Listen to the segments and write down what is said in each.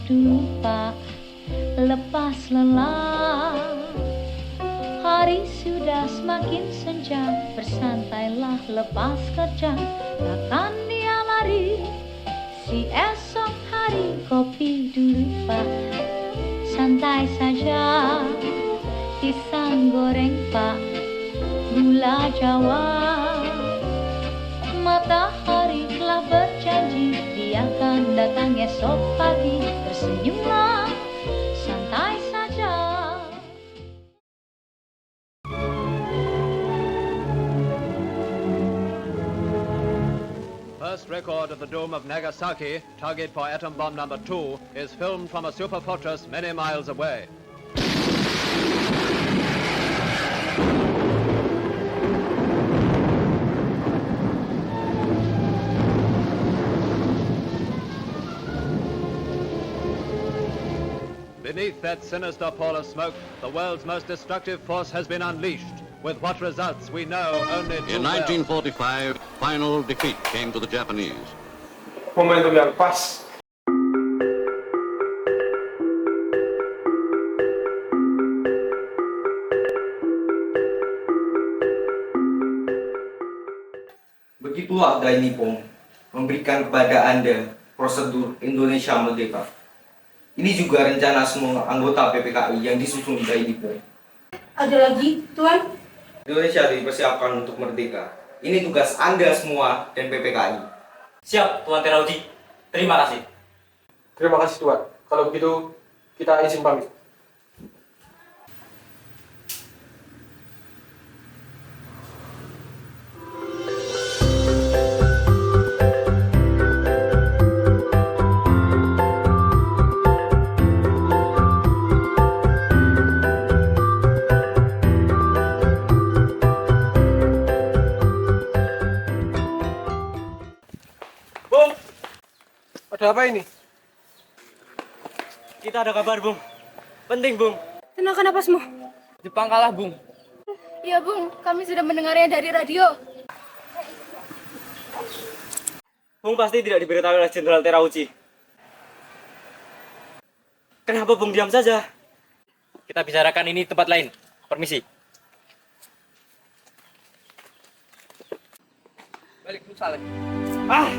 dulu Pak, lepas lelah. Hari sudah semakin senja, bersantailah lepas kerja. Takkan dia mari si esok hari, kopi dulu Pak, santai saja. Pisang goreng Pak, gula Jawa. Matahari telah berjanji, dia akan datang esok pagi. Tersenyumlah, santai saja. First record of the doom of Nagasaki, target for atom bomb number 2, is filmed from a super fortress many miles away. Beneath that sinister pall of smoke, the world's most destructive force has been unleashed. With what results we know only too In well. 1945, final defeat came to the Japanese. Momentum yang pas. Begitulah Dai Nippon memberikan kepada Anda prosedur Indonesia Merdeka. Ini juga rencana semua anggota PPKI yang disusun Dai Nippon. Ada lagi, Tuan? Indonesia dipersiapkan untuk merdeka. Ini tugas Anda semua dan PPKI. Siap, Tuan Terauji. Terima kasih. Terima kasih Tuan. Kalau begitu, kita izin pamit. Bung, Ada apa ini? kita ada kabar, Bung. Penting, Bung. Tenangkan napasmu. Jepang kalah, Bung. Iya, Bung. Kami sudah mendengarnya dari radio. Bung pasti tidak diberitahu oleh Jenderal Terauchi. Kenapa Bung diam saja? Kita bicarakan ini di tempat lain. Permisi. Balik Saleh. Ah!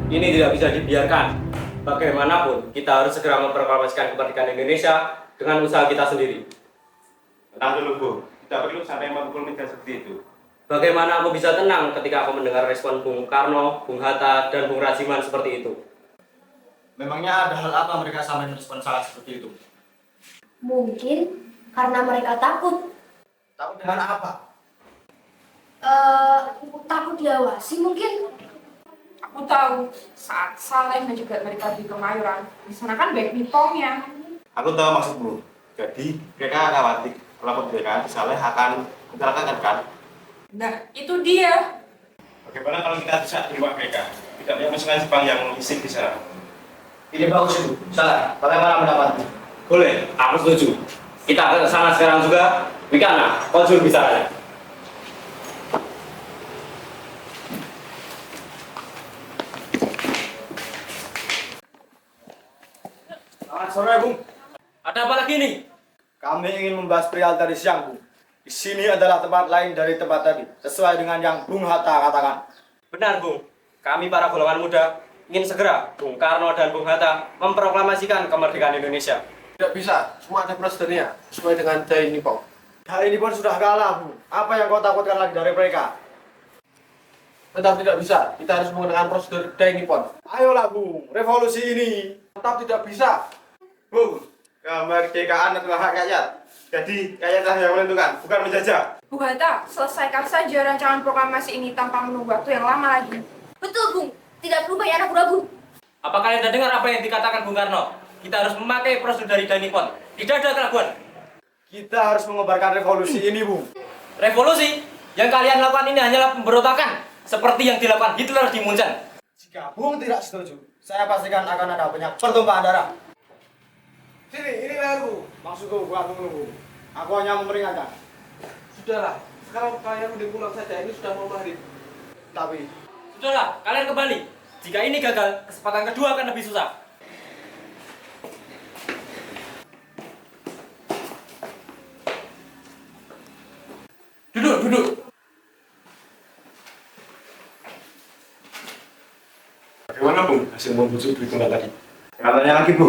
Ini tidak bisa dibiarkan. Bagaimanapun, kita harus segera memproklamasikan kemerdekaan Indonesia dengan usaha kita sendiri. Tenang dulu, Bu. Tidak perlu sampai memukul meja seperti itu. Bagaimana aku bisa tenang ketika aku mendengar respon Bung Karno, Bung Hatta, dan Bung Rajiman seperti itu? Memangnya ada hal apa mereka sampai merespon salah seperti itu? Mungkin karena mereka takut. Takut dengan apa? Takut diawasi mungkin. Aku tahu saat Saleh dan juga mereka di Kemayoran, di sana kan banyak nipongnya. Aku tahu maksudmu. Jadi, mereka khawatir kalau kemerdekaan di Saleh akan mencelakakan kan? Nah, itu dia. Bagaimana kalau kita bisa terima mereka? Tidak punya pasukan Jepang yang mengisi di sana. Ini bagus itu. Salah. Bagaimana pendapatmu? Boleh, aku setuju. Kita ke sana sekarang juga. Wikana, konsul bicaranya. Selamat sore, Bung. Ada apa lagi nih? Kami ingin membahas perihal tadi siang, Bung. Di sini adalah tempat lain dari tempat tadi, sesuai dengan yang Bung Hatta katakan. Benar, Bung. Kami para golongan muda ingin segera Bung Karno dan Bung Hatta memproklamasikan kemerdekaan Indonesia. Tidak bisa, semua ada prosedurnya, sesuai dengan Dai Nippon. Dai Nippon sudah kalah, Bung. Apa yang kau takutkan lagi dari mereka? Tetap tidak bisa, kita harus menggunakan prosedur Dai Nippon. Ayolah, Bung, revolusi ini. Tetap tidak bisa. Bung, kemerdekaan adalah hak rakyat. Jadi, rakyatlah yang menentukan, bukan menjajah. Bu Hatta, selesaikan saja rancangan proklamasi ini tanpa menunggu waktu yang lama lagi. Betul, Bung. Tidak perlu banyak ragu-ragu. Apa kalian sudah dengar apa yang dikatakan Bung Karno? Kita harus memakai prosedur dari Dai Nippon. Tidak ada keraguan. Kita harus mengobarkan revolusi ini, Bung. Revolusi yang kalian lakukan ini hanyalah pemberontakan seperti yang dilakukan Hitler di Munchen. Jika Bung tidak setuju, saya pastikan akan ada banyak pertumpahan darah. Sini, ini leherku. Maksudku bukan menunggu. Aku hanya memperingatkan. Sudahlah, sekarang kalian mending pulang saja. Ini sudah mau maghrib. Tapi Sudahlah, kalian kembali. Jika ini gagal, kesempatan kedua akan lebih susah. Duduk. bagaimana Bung hasil membujuk Dwi Tunggal tadi? Katanya lagi, Bu.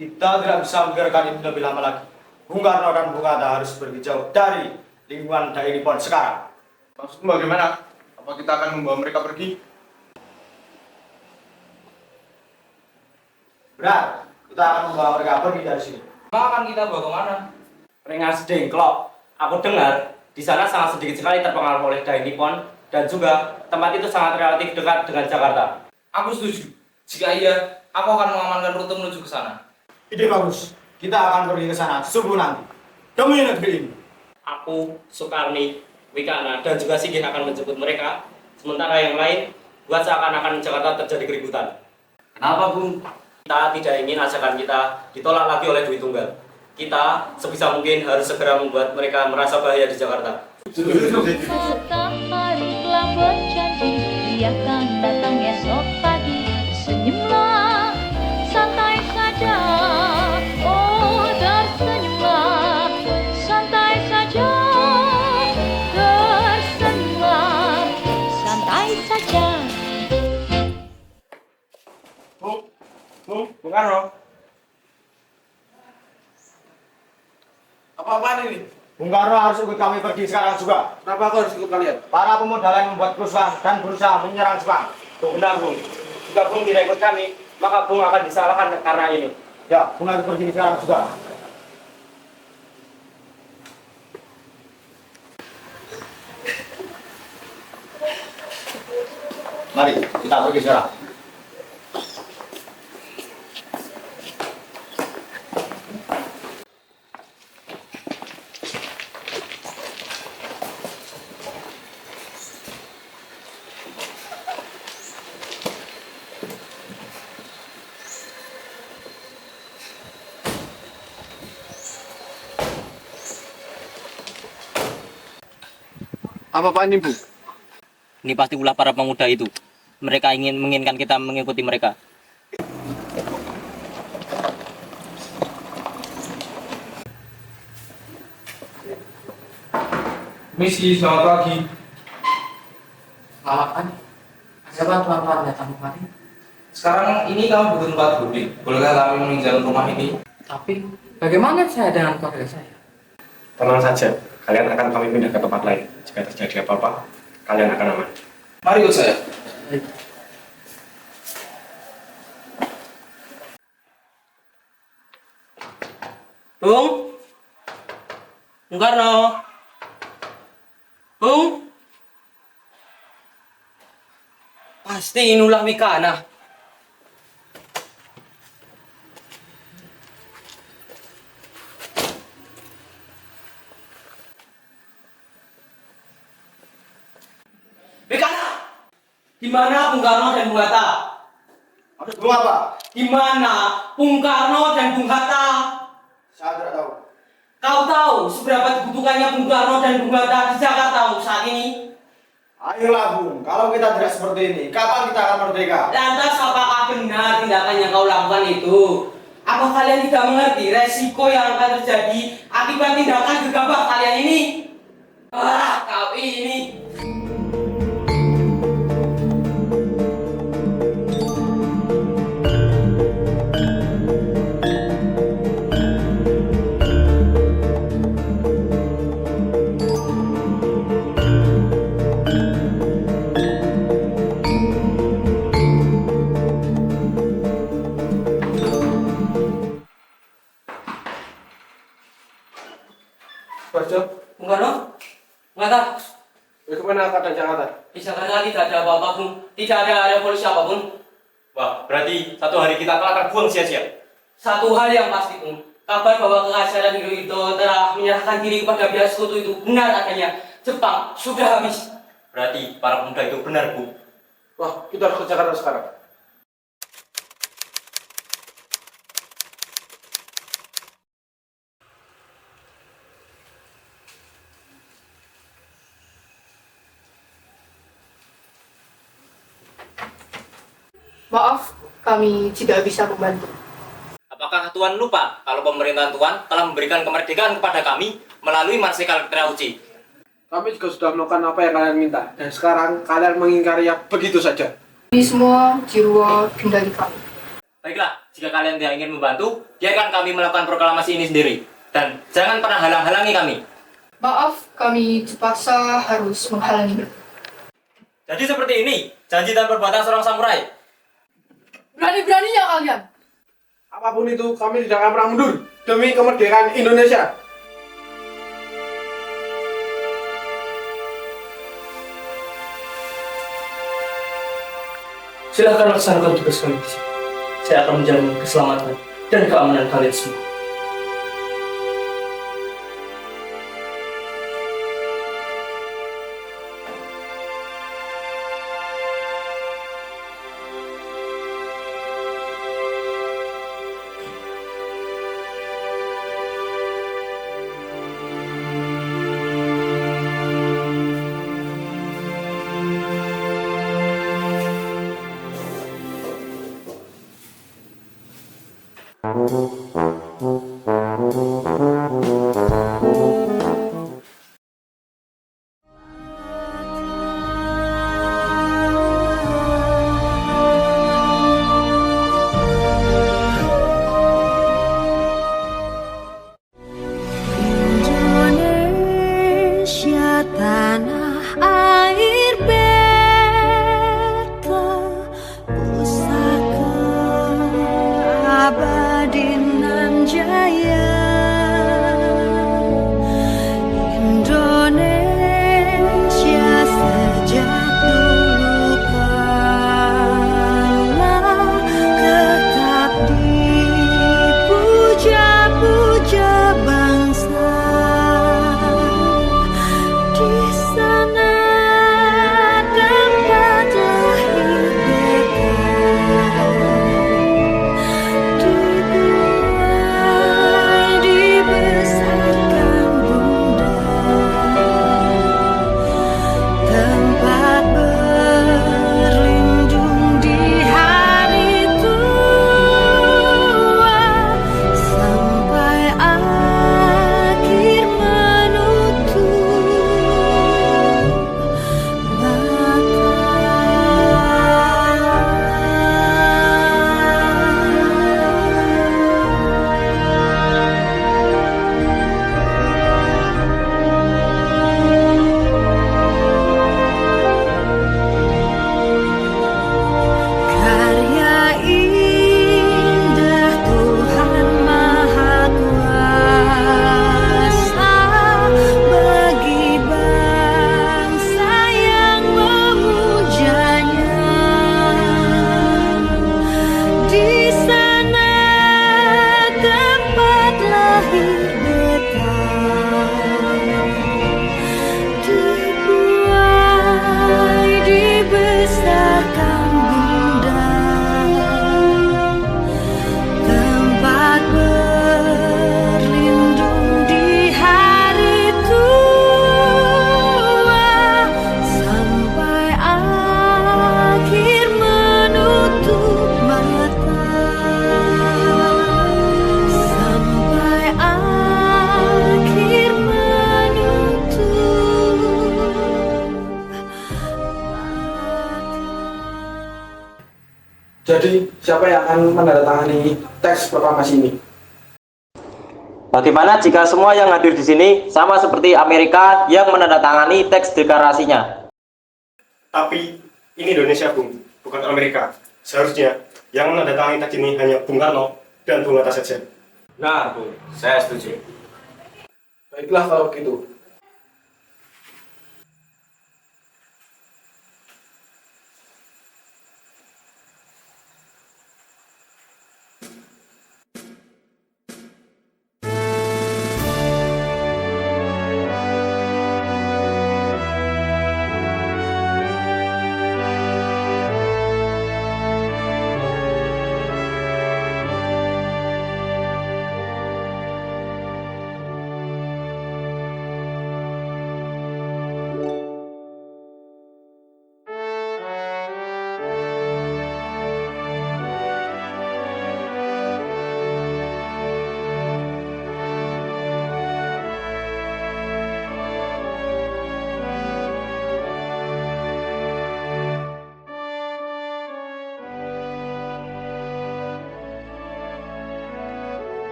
Kita tidak bisa membiarkan ini lebih lama lagi. Bung Karno dan Bung Hatta harus pergi jauh dari lingkungan Dai Nippon sekarang. Maksudmu bagaimana? Apa kita akan membawa mereka pergi? Benar, kita akan membawa mereka pergi dari sini. Akan kita bawa kemana? Rengas Dengklok. Aku dengar di sana sangat sedikit sekali terpengaruh oleh Dai Nippon dan juga tempat itu sangat relatif dekat dengan Jakarta. Aku setuju. Jika iya, aku akan mengamankan rute menuju ke sana. Ide bagus. Kita akan pergi ke sana subuh nanti. Demi negeri ini. Aku, Soekarni, Wikana, dan juga Sigit akan menjemput mereka. Sementara yang lain buat seakan-akan Jakarta terjadi keributan. Kenapa, Bung? Kita tidak ingin ajakan kita ditolak lagi oleh Dwi Tunggal. Kita sebisa mungkin harus segera membuat mereka merasa bahaya di Jakarta. Matahari telah berjanji dia akan datang esok pagi. Senyumlah, santai saja. Oh, tersenyumlah, santai saja. Tersenyumlah, santai saja. Bung Karno. Apa-apaan ini? Bung Karno harus ikut kami pergi sekarang juga. Kenapa aku harus ikut kalian? Para pemuda lain membuat kerusuhan dan berusaha menyerang Jepang. Benar, Bung. Jika Bung tidak ikut kami, maka Bung akan disalahkan karena ini. Ya, Bung harus pergi sekarang juga. Mari, kita pergi sekarang. Apa-apaan ini, Bu? Ini pasti ulah para pemuda itu. Mereka menginginkan kita mengikuti mereka. Misi, selamat pagi. Selamat pagi. Ada bantuan datang kemari. Sekarang ini kamu butuh tempat duduk. Bolehkah kami meninjau rumah ini? Tapi bagaimana saya dengan keluarga saya? Tenang saja. Kalian akan kami pindah ke tempat lain. Jika terjadi apa-apa, kalian akan aman. Mari ikut saya. Bung Karno. Bung. Pasti inulah Wikana. Wikana! Di mana Bung Karno dan Bung Hatta? Harus Bung apa? Di mana Bung Karno dan Bung Hatta? Saya tidak tahu. Kau tahu seberapa dibutuhkannya Bung Karno dan Bung Hatta di Jakarta saat ini? Ayolah Bung, kalau kita tidak seperti ini, kapan kita akan merdeka? Lantas apakah benar tindakan yang kau lakukan itu? Apa kalian tidak mengerti resiko yang akan terjadi akibat tindakan gegabah kalian ini? Ah, kau ini. Bajo, Bung Karno? Bung Hatta? bagaimana keadaan Jakarta? Di Jakarta tidak ada apa-apa, Bung. Tidak ada revolusi apapun. Wah, berarti satu hari kita akan terbuang sia-sia. Satu hal yang pasti, Bung. Kabar bahwa kekaisaran Hirohito telah menyerahkan diri kepada pihak sekutu itu benar adanya. Jepang sudah habis. Berarti para pemuda itu benar, Bu. Wah, kita harus ke Jakarta sekarang. Maaf, kami tidak bisa membantu. Apakah Tuan lupa kalau pemerintahan Tuan telah memberikan kemerdekaan kepada kami melalui Marsikal Terauci? Kami juga sudah melakukan apa yang kalian minta, dan sekarang kalian mengingkarinya begitu saja. Ini semua di luar kendali kami. Baiklah, jika kalian tidak ingin membantu, biarkan kami melakukan proklamasi ini sendiri. Dan jangan pernah halang-halangi kami. Maaf, kami terpaksa harus menghalangi. Jadi seperti ini, janji dan perbuatan seorang samurai. Berani-beraninya kalian. Apapun itu, kami tidak akan pernah mundur demi kemerdekaan Indonesia. Silahkan laksanakan tugas kami di sini. Saya akan menjamin keselamatan dan keamanan kalian semua. Indonesia tanah air beta, pusaka abadi nan jaya. Indonesia sejak dulu kala tetap dipuja-puja bangsa. Di sana tempat lahir beta, dibuai dibesarkan bunda, tempat berlindung di hari tua, sampai akhir menutup karya indah Tuhan Maha Kuasa bagi bangsa yang memujanya. Di sana tempat lahir beta, dibuai dibesarkan bunda, tempat berlindung di hari tua, sampai akhir menutup mata, sampai akhir menutup Jadi, siapa yang akan menandatangani teks proklamasi ini? Bagaimana jika semua yang hadir di sini sama seperti Amerika yang menandatangani teks deklarasinya? Tapi ini Indonesia, Bung, bukan Amerika. Seharusnya yang menandatangani teks ini hanya Bung Karno dan Bung Hatta saja. Nah, Bung, saya setuju. Baiklah kalau begitu.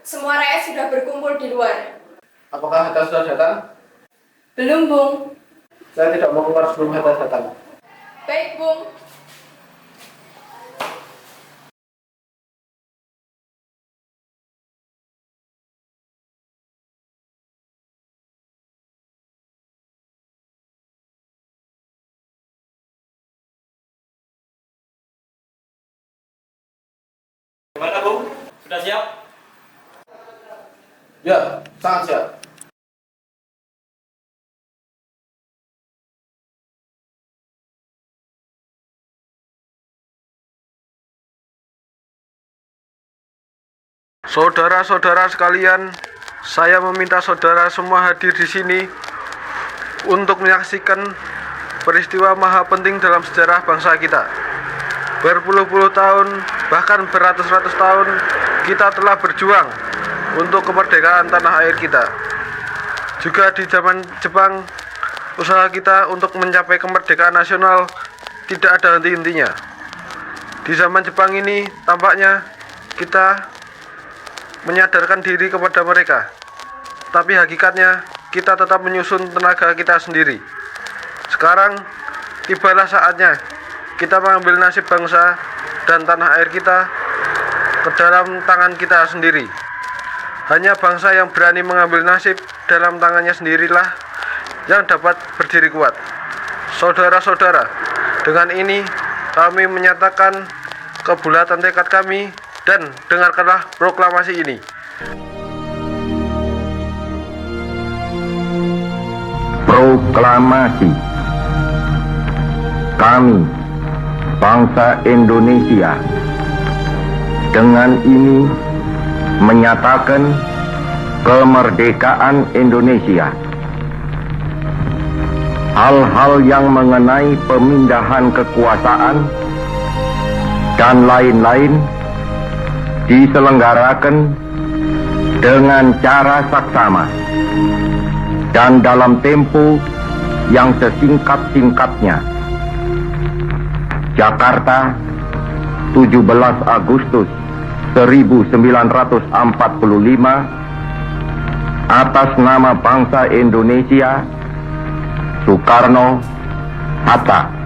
Semua rakyat sudah berkumpul di luar. Apakah Hatta sudah datang? Belum, Bung. Saya tidak mau keluar sebelum Hatta datang. Baik, Bung. Gimana, Bung? Sudah siap? Ya, sangat siap. Saudara-saudara sekalian, saya meminta saudara semua hadir di sini untuk menyaksikan peristiwa maha penting dalam sejarah bangsa kita. Berpuluh-puluh tahun, bahkan beratus-ratus tahun, kita telah berjuang untuk kemerdekaan tanah air kita. Juga di zaman Jepang, usaha kita untuk mencapai kemerdekaan nasional tidak ada henti-hentinya. Di zaman Jepang ini, tampaknya kita menyadarkan diri kepada mereka, tapi hakikatnya kita tetap menyusun tenaga kita sendiri. Sekarang tibalah saatnya kita mengambil nasib bangsa dan tanah air kita ke dalam tangan kita sendiri. Hanya bangsa yang berani mengambil nasib dalam tangannya sendirilah yang dapat berdiri kuat. Saudara-saudara, dengan ini kami menyatakan kebulatan tekad kami dan dengarkanlah proklamasi ini. Proklamasi. Kami, bangsa Indonesia, dengan ini menyatakan kemerdekaan Indonesia. Hal-hal yang mengenai pemindahan kekuasaan dan lain-lain diselenggarakan dengan cara saksama dan dalam tempo yang sesingkat-singkatnya. Jakarta, 17 Agustus 1945, atas nama bangsa Indonesia, Soekarno, Hatta.